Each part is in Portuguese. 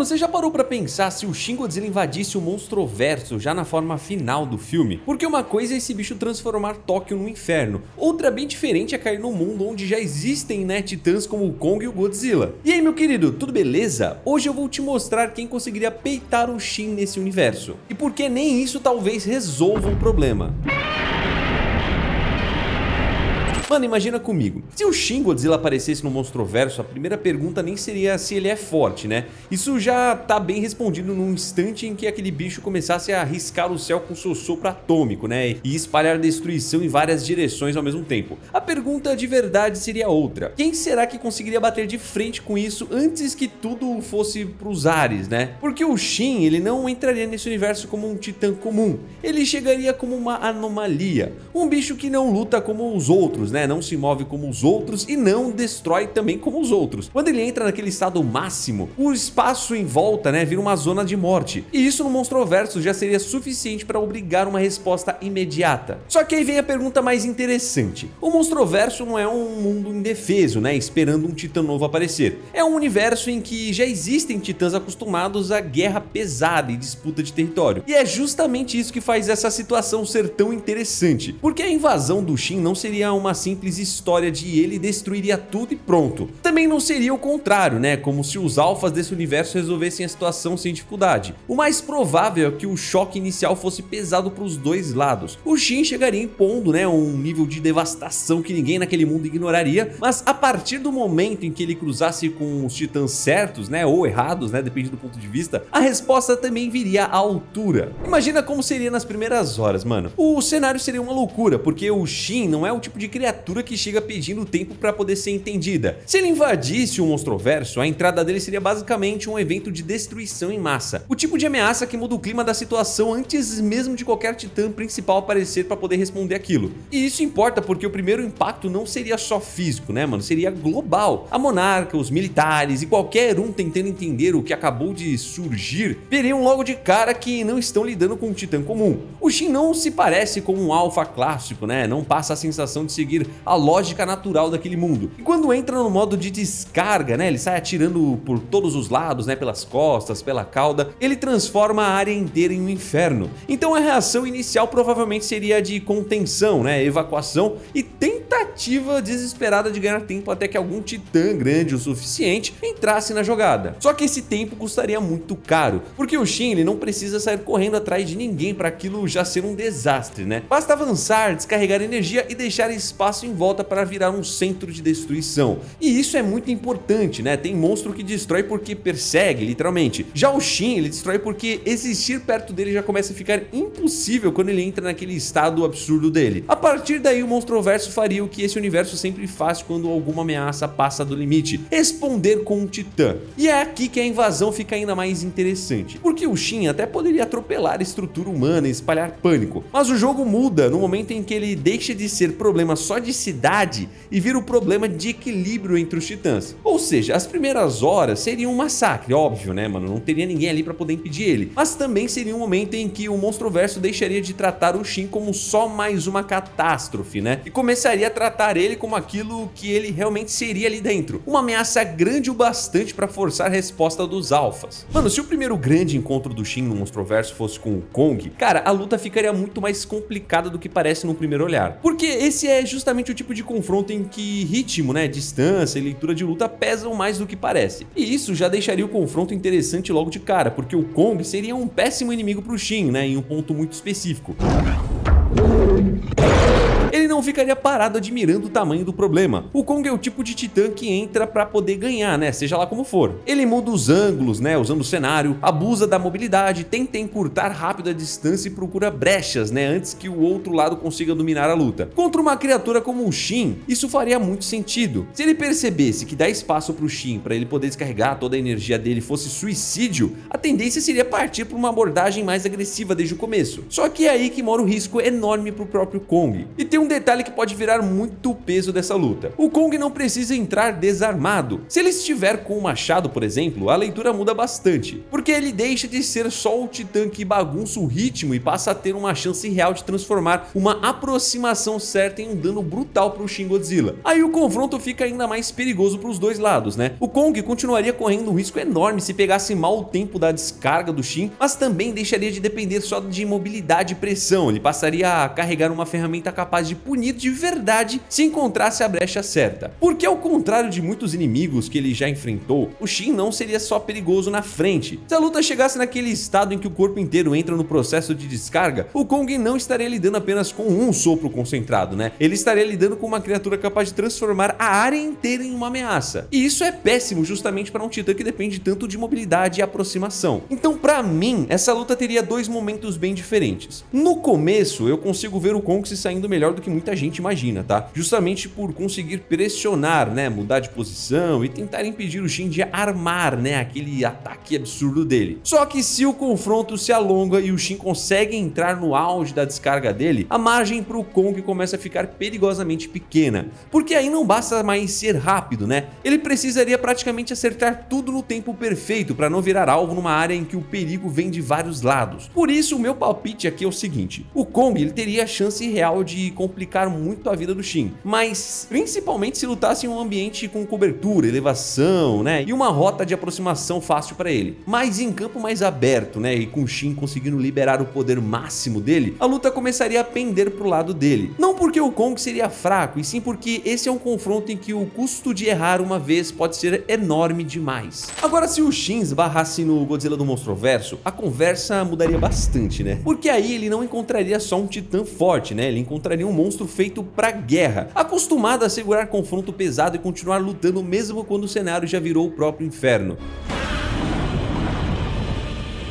Mano, você já parou pra pensar se o Shin Godzilla invadisse o Monstroverso já na forma final do filme? Porque uma coisa é esse bicho transformar Tóquio num inferno, outra bem diferente é cair num mundo onde já existem, né, titãs como o Kong e o Godzilla. E aí, meu querido, tudo beleza? Hoje eu vou te mostrar quem conseguiria peitar o Shin nesse universo. E por que nem isso talvez resolva o problema. Mano, imagina comigo, se o Shin Godzilla aparecesse no Monstroverso, a primeira pergunta nem seria se ele é forte, né? Isso já tá bem respondido num instante em que aquele bicho começasse a riscar o céu com seu sopro atômico, né? E espalhar destruição em várias direções ao mesmo tempo. A pergunta de verdade seria outra: quem será que conseguiria bater de frente com isso antes que tudo fosse pros ares, né? Porque o Shin, ele não entraria nesse universo como um titã comum, ele chegaria como uma anomalia, um bicho que não luta como os outros, né? Não se move como os outros e não destrói também como os outros. Quando ele entra naquele estado máximo, o espaço em volta, né, vira uma zona de morte. E isso no Monstroverso já seria suficiente para obrigar uma resposta imediata. Só que aí vem a pergunta mais interessante. O Monstroverso não é um mundo indefeso, né, esperando um titã novo aparecer. É um universo em que já existem titãs acostumados à guerra pesada e disputa de território. E é justamente isso que faz essa situação ser tão interessante. Porque a invasão do Shin não seria uma simples história de ele destruiria tudo e pronto. Também não seria o contrário, né? Como se os alfas desse universo resolvessem a situação sem dificuldade. O mais provável é que o choque inicial fosse pesado para os dois lados. O Shin chegaria impondo, né, um nível de devastação que ninguém naquele mundo ignoraria, mas a partir do momento em que ele cruzasse com os titãs certos, né, ou errados, né, depende do ponto de vista, a resposta também viria à altura. Imagina como seria nas primeiras horas, mano. O cenário seria uma loucura, porque o Shin não é o tipo de criatura que chega pedindo tempo para poder ser entendida. Se ele invadisse o Monstroverso, a entrada dele seria basicamente um evento de destruição em massa. O tipo de ameaça que muda o clima da situação antes mesmo de qualquer titã principal aparecer para poder responder aquilo. E isso importa porque o primeiro impacto não seria só físico, né, mano? Seria global. A monarca, os militares e qualquer um tentando entender o que acabou de surgir, veriam logo de cara que não estão lidando com um titã comum. O Shin não se parece com um alfa clássico, né? Não passa a sensação de seguir a lógica natural daquele mundo. E quando entra no modo de descarga, né, ele sai atirando por todos os lados, né, pelas costas, pela cauda, ele transforma a área inteira em um inferno. Então a reação inicial provavelmente seria de contenção, né, evacuação e tentativa desesperada de ganhar tempo até que algum titã grande o suficiente entrasse na jogada. Só que esse tempo custaria muito caro, porque o Shin, ele não precisa sair correndo atrás de ninguém para aquilo já ser um desastre, né? Basta avançar, descarregar energia e deixar espaço em volta para virar um centro de destruição. E isso é muito importante, né? Tem monstro que destrói porque persegue, literalmente. Já o Shin, ele destrói porque existir perto dele já começa a ficar impossível quando ele entra naquele estado absurdo dele. A partir daí o Monstroverso faria o que esse universo sempre faz quando alguma ameaça passa do limite: responder com um titã. E é aqui que a invasão fica ainda mais interessante, porque o Shin até poderia atropelar a estrutura humana e espalhar pânico, mas o jogo muda no momento em que ele deixa de ser problema só de cidade e vira o problema de equilíbrio entre os titãs. Ou seja, as primeiras horas seriam um massacre, óbvio, né, mano? Não teria ninguém ali pra poder impedir ele. Mas também seria um momento em que o Monstroverso deixaria de tratar o Shin como só mais uma catástrofe, né? E começaria a tratar ele como aquilo que ele realmente seria ali dentro. Uma ameaça grande o bastante pra forçar a resposta dos alfas. Mano, se o primeiro grande encontro do Shin no Monstroverso fosse com o Kong, cara, a luta ficaria muito mais complicada do que parece no primeiro olhar. Porque esse é justamente o tipo de confronto em que ritmo, né, distância e leitura de luta pesam mais do que parece. E isso já deixaria o confronto interessante logo de cara, porque o Kong seria um péssimo inimigo pro Shin, né, em um ponto muito específico. Ele não ficaria parado admirando o tamanho do problema. O Kong é o tipo de titã que entra pra poder ganhar, né, seja lá como for. Ele muda os ângulos, né, usando o cenário, abusa da mobilidade, tenta encurtar rápido a distância e procura brechas, né, antes que o outro lado consiga dominar a luta. Contra uma criatura como o Shin, isso faria muito sentido. Se ele percebesse que dar espaço pro Shin para ele poder descarregar toda a energia dele fosse suicídio, a tendência seria partir para uma abordagem mais agressiva desde o começo. Só que é aí que mora o risco enorme pro próprio Kong. E tem um detalhe que pode virar muito peso dessa luta: o Kong não precisa entrar desarmado. Se ele estiver com o machado, por exemplo, a leitura muda bastante, porque ele deixa de ser só o titã que bagunça o ritmo e passa a ter uma chance real de transformar uma aproximação certa em um dano brutal para o Shin Godzilla. Aí o confronto fica ainda mais perigoso para os dois lados, né? O Kong continuaria correndo um risco enorme se pegasse mal o tempo da descarga do Shin, mas também deixaria de depender só de mobilidade e pressão. Ele passaria a carregar uma ferramenta capaz de punir de verdade se encontrasse a brecha certa. Porque ao contrário de muitos inimigos que ele já enfrentou, o Shin não seria só perigoso na frente. Se a luta chegasse naquele estado em que o corpo inteiro entra no processo de descarga, o Kong não estaria lidando apenas com um sopro concentrado, né? Ele estaria lidando com uma criatura capaz de transformar a área inteira em uma ameaça. E isso é péssimo justamente para um titã que depende tanto de mobilidade e aproximação. Então, para mim, essa luta teria dois momentos bem diferentes. No começo, eu consigo ver o Kong se saindo melhor do que muita gente imagina, tá? Justamente por conseguir pressionar, né, mudar de posição e tentar impedir o Shin de armar, né, aquele ataque absurdo dele. Só que se o confronto se alonga e o Shin consegue entrar no auge da descarga dele, a margem para o Kong começa a ficar perigosamente pequena, porque aí não basta mais ser rápido, né? Ele precisaria praticamente acertar tudo no tempo perfeito para não virar alvo numa área em que o perigo vem de vários lados. Por isso, o meu palpite aqui é o seguinte: o Kong ele teria a chance real de complicar muito a vida do Shin, mas principalmente se lutasse em um ambiente com cobertura, elevação, né, e uma rota de aproximação fácil para ele. Mas em campo mais aberto, né, e com o Shin conseguindo liberar o poder máximo dele, a luta começaria a pender pro lado dele. Não porque o Kong seria fraco, e sim porque esse é um confronto em que o custo de errar uma vez pode ser enorme demais. Agora, se o Shin esbarrasse no Godzilla do Monstroverso, a conversa mudaria bastante, né? Porque aí ele não encontraria só um titã forte, né? Ele encontraria um monstro feito pra guerra, acostumado a segurar confronto pesado e continuar lutando mesmo quando o cenário já virou o próprio inferno.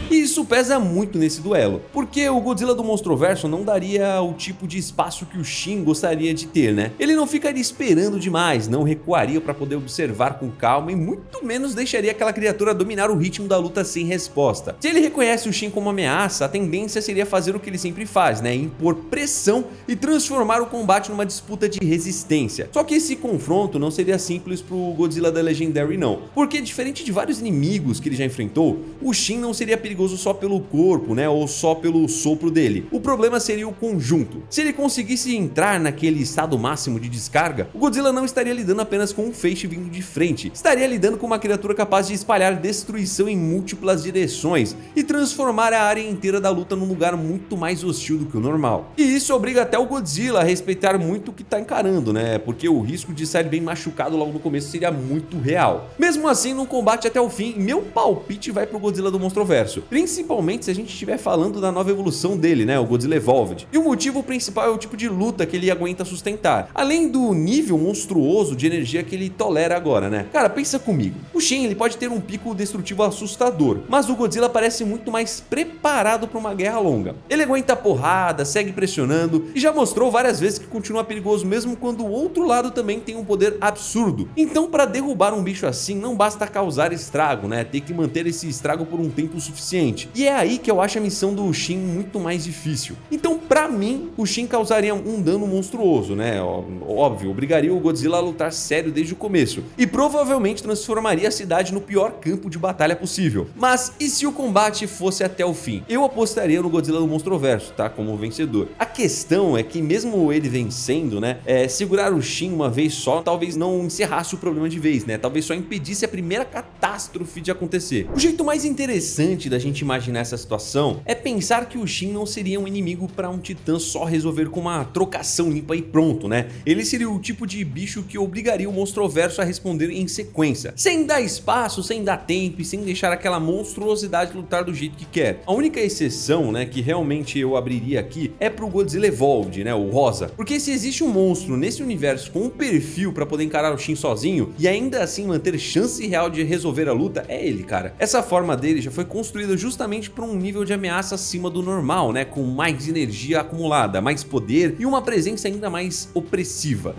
E isso pesa muito nesse duelo, porque o Godzilla do Monstroverso não daria o tipo de espaço que o Shin gostaria de ter, né? Ele não ficaria esperando demais, não recuaria para poder observar com calma e muito menos deixaria aquela criatura dominar o ritmo da luta sem resposta. Se ele reconhece o Shin como ameaça, a tendência seria fazer o que ele sempre faz, né? Impor pressão e transformar o combate numa disputa de resistência. Só que esse confronto não seria simples pro Godzilla da Legendary não, porque diferente de vários inimigos que ele já enfrentou, o Shin não seria perigoso só pelo corpo, né, ou só pelo sopro dele. O problema seria o conjunto. Se ele conseguisse entrar naquele estado máximo de descarga, o Godzilla não estaria lidando apenas com um feixe vindo de frente, estaria lidando com uma criatura capaz de espalhar destruição em múltiplas direções e transformar a área inteira da luta num lugar muito mais hostil do que o normal. E isso obriga até o Godzilla a respeitar muito o que tá encarando, né, porque o risco de sair bem machucado logo no começo seria muito real. Mesmo assim, no combate até o fim, meu palpite vai pro Godzilla do Monstroverso, principalmente se a gente estiver falando da nova evolução dele, né, o Godzilla Evolved. E o motivo principal é o tipo de luta que ele aguenta sustentar, além do nível monstruoso de energia que ele tolera agora, né? Cara, pensa comigo, o Shin ele pode ter um pico destrutivo assustador, mas o Godzilla parece muito mais preparado para uma guerra longa. Ele aguenta porrada, segue pressionando e já mostrou várias vezes que continua perigoso mesmo quando o outro lado também tem um poder absurdo. Então, para derrubar um bicho assim, não basta causar estrago, né? Tem que manter esse estrago por um tempo suficiente. E é aí que eu acho a missão do Shin muito mais difícil. Então, pra mim, o Shin causaria um dano monstruoso, né? Óbvio, obrigaria o Godzilla a lutar sério desde o começo e provavelmente transformaria a cidade no pior campo de batalha possível. Mas e se o combate fosse até o fim? Eu apostaria no Godzilla do Monstroverso, tá? Como vencedor. A questão é que mesmo ele vencendo, né? Segurar o Shin uma vez só talvez não encerrasse o problema de vez, né? Talvez só impedisse a primeira catástrofe de acontecer. O jeito mais interessante da gente imaginar essa situação é pensar que o Shin não seria um inimigo para um titã só resolver com uma trocação limpa e pronto, né? Ele seria o tipo de bicho que obrigaria o Monstroverso a responder em sequência, sem dar espaço, sem dar tempo e sem deixar aquela monstruosidade lutar do jeito que quer. A única exceção, né, que realmente eu abriria aqui é pro Godzilla Evolved, né, o rosa, porque se existe um monstro nesse universo com um perfil para poder encarar o Shin sozinho e ainda assim manter chance real de resolver a luta, é ele, cara. Essa forma dele já foi construída justamente para um nível de ameaça acima do normal, né, com mais energia acumulada, mais poder e uma presença ainda mais opressiva.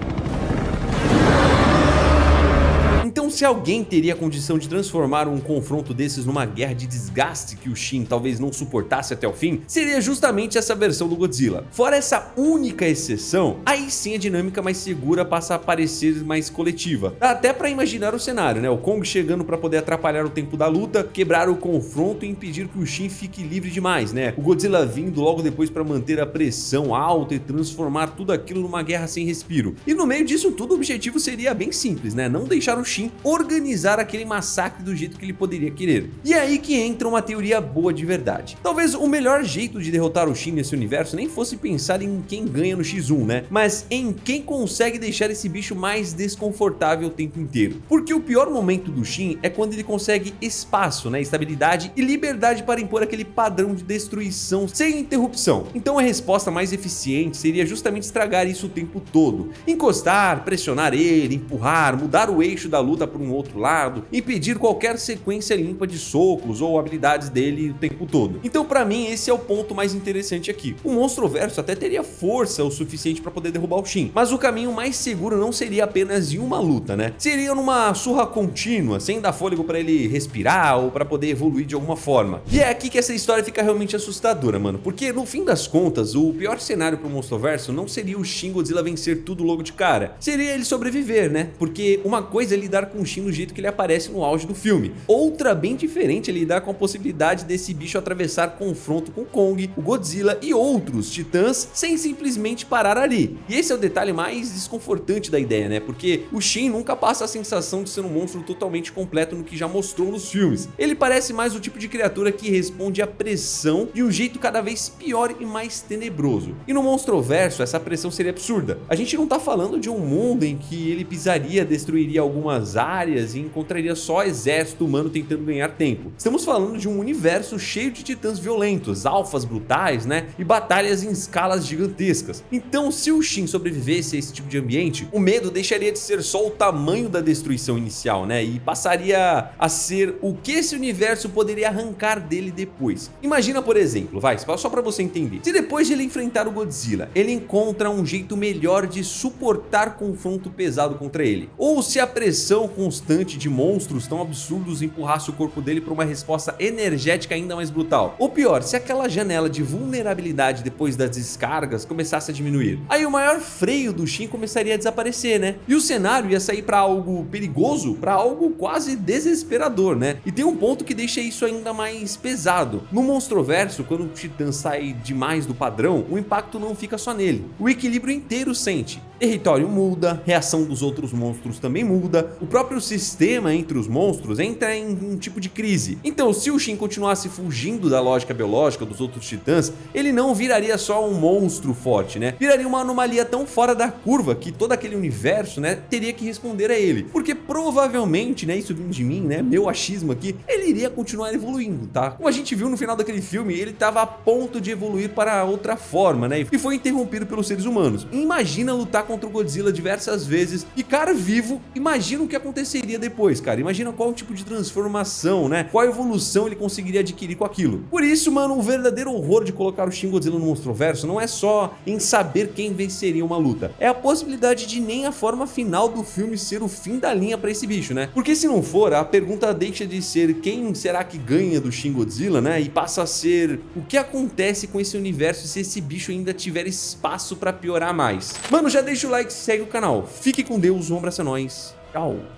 Então, se alguém teria a condição de transformar um confronto desses numa guerra de desgaste que o Shin talvez não suportasse até o fim, seria justamente essa versão do Godzilla. Fora essa única exceção, aí sim a dinâmica mais segura passa a parecer mais coletiva. Dá até pra imaginar o cenário, né? O Kong chegando pra poder atrapalhar o tempo da luta, quebrar o confronto e impedir que o Shin fique livre demais, né? O Godzilla vindo logo depois pra manter a pressão alta e transformar tudo aquilo numa guerra sem respiro. E no meio disso tudo o objetivo seria bem simples, né? Não deixar o Shin organizar aquele massacre do jeito que ele poderia querer. E é aí que entra uma teoria boa de verdade. Talvez o melhor jeito de derrotar o Shin nesse universo nem fosse pensar em quem ganha no X1, né? Mas em quem consegue deixar esse bicho mais desconfortável o tempo inteiro. Porque o pior momento do Shin é quando ele consegue espaço, né? Estabilidade e liberdade para impor aquele padrão de destruição sem interrupção. Então a resposta mais eficiente seria justamente estragar isso o tempo todo. Encostar, pressionar ele, empurrar, mudar o eixo da luta para um outro lado, impedir qualquer sequência limpa de socos ou habilidades dele o tempo todo. Então pra mim esse é o ponto mais interessante aqui. O Monstroverso até teria força o suficiente para poder derrubar o Shin, mas o caminho mais seguro não seria apenas em uma luta, né? Seria numa surra contínua, sem dar fôlego para ele respirar ou para poder evoluir de alguma forma. E é aqui que essa história fica realmente assustadora, mano, porque no fim das contas o pior cenário pro Monstroverso não seria o Shin Godzilla vencer tudo logo de cara, seria ele sobreviver, né? Porque uma coisa é lidar com o Shin do jeito que ele aparece no auge do filme, outra bem diferente é lidar com a possibilidade desse bicho atravessar confronto com Kong, o Godzilla e outros titãs sem simplesmente parar ali. E esse é o detalhe mais desconfortante da ideia, né? Porque o Shin nunca passa a sensação de ser um monstro totalmente completo no que já mostrou nos filmes. Ele parece mais o tipo de criatura que responde à pressão de um jeito cada vez pior e mais tenebroso. E no Monstroverso essa pressão seria absurda. A gente não tá falando de um mundo em que ele pisaria, destruiria algumas áreas e encontraria só exército humano tentando ganhar tempo. Estamos falando de um universo cheio de titãs violentos, alfas brutais, né? E batalhas em escalas gigantescas. Então, se o Shin sobrevivesse a esse tipo de ambiente, o medo deixaria de ser só o tamanho da destruição inicial, né? E passaria a ser o que esse universo poderia arrancar dele depois. Imagina, por exemplo, só pra você entender. Se depois de ele enfrentar o Godzilla, ele encontra um jeito melhor de suportar confronto pesado contra ele. Ou se a pressão constante de monstros tão absurdos empurrasse o corpo dele para uma resposta energética ainda mais brutal. Ou pior, se aquela janela de vulnerabilidade depois das descargas começasse a diminuir. Aí o maior freio do Shin começaria a desaparecer, né? E o cenário ia sair para algo perigoso, para algo quase desesperador, né? E tem um ponto que deixa isso ainda mais pesado. No Monstroverso, quando o Titã sai demais do padrão, o impacto não fica só nele. O equilíbrio inteiro sente. Território muda, reação dos outros monstros também muda, o próprio sistema entre os monstros entra em um tipo de crise. Então, se o Shin continuasse fugindo da lógica biológica dos outros titãs, ele não viraria só um monstro forte, né? Viraria uma anomalia tão fora da curva que todo aquele universo, né, teria que responder a ele. Porque provavelmente, né, isso vindo de mim, né, meu achismo aqui, ele iria continuar evoluindo, tá? Como a gente viu no final daquele filme, ele estava a ponto de evoluir para outra forma, né? E foi interrompido pelos seres humanos. E imagina lutar contra o Godzilla diversas vezes, ficar vivo, imagina o que aconteceria depois, cara. Imagina qual tipo de transformação, né? Qual evolução ele conseguiria adquirir com aquilo. Por isso, mano, o verdadeiro horror de colocar o Shin Godzilla no Monstroverso não é só em saber quem venceria uma luta, é a possibilidade de nem a forma final do filme ser o fim da linha pra esse bicho, né? Porque se não for, a pergunta deixa de ser quem será que ganha do Shin Godzilla, né? E passa a ser o que acontece com esse universo se esse bicho ainda tiver espaço pra piorar mais. Mano, já deixa o like e segue o canal. Fique com Deus, um abraço a nós. Tchau.